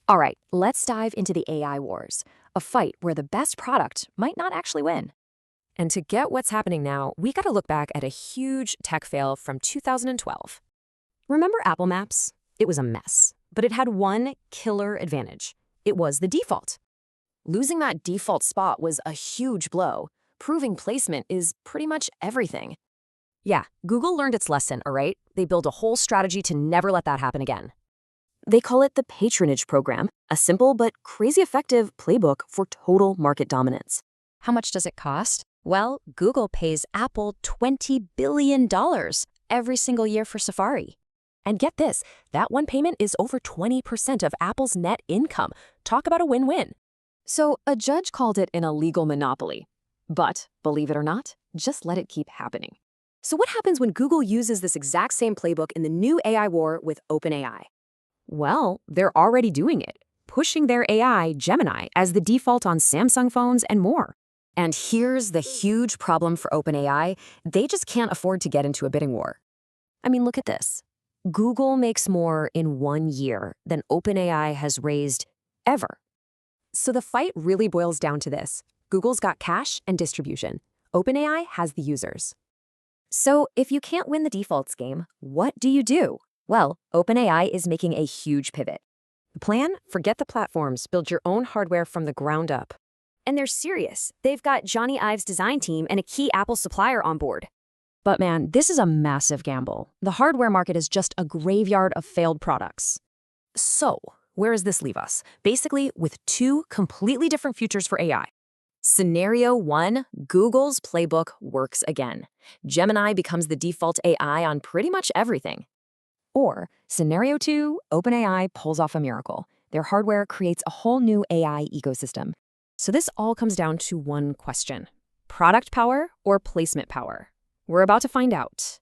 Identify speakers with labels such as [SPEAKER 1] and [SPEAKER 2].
[SPEAKER 1] All right, let's dive into the AI wars, a fight where the best product might not actually win.
[SPEAKER 2] And to get what's happening now, we got to look back at a huge tech fail from 2012. Remember Apple Maps? It was a mess, but it had one killer advantage. It was the default.
[SPEAKER 1] Losing that default spot was a huge blow. Proving placement is pretty much everything.
[SPEAKER 2] Yeah, Google learned its lesson, all right? They built a whole strategy to never let that happen again.
[SPEAKER 1] They call it the patronage program, a simple but crazy effective playbook for total market dominance.
[SPEAKER 2] How much does it cost? Well, Google pays Apple $20 billion every single year for Safari. And get this, that one payment is over 20% of Apple's net income. Talk about a win-win.
[SPEAKER 1] So a judge called it an illegal monopoly. But, believe it or not, just let it keep happening. So what happens when Google uses this exact same playbook in the new AI war with OpenAI?
[SPEAKER 2] Well, they're already doing it, pushing their AI, Gemini, as the default on Samsung phones and more.
[SPEAKER 1] And here's the huge problem for OpenAI. They just can't afford to get into a bidding war. I mean, look at this. Google makes more in 1 year than OpenAI has raised ever.
[SPEAKER 2] So the fight really boils down to this. Google's got cash and distribution. OpenAI has the users.
[SPEAKER 1] So if you can't win the defaults game, what do you do? Well, OpenAI is making a huge pivot.
[SPEAKER 2] The plan? Forget the platforms. Build your own hardware from the ground up.
[SPEAKER 1] And they're serious. They've got Jony Ive's design team and a key Apple supplier on board.
[SPEAKER 2] But man, this is a massive gamble. The hardware market is just a graveyard of failed products.
[SPEAKER 1] So, where does this leave us? Basically, with two completely different futures for AI. Scenario 1, Google's playbook works again. Gemini becomes the default AI on pretty much everything. Or, Scenario 2, OpenAI pulls off a miracle. Their hardware creates a whole new AI ecosystem.
[SPEAKER 2] So this all comes down to one question: product power or placement power? We're about to find out.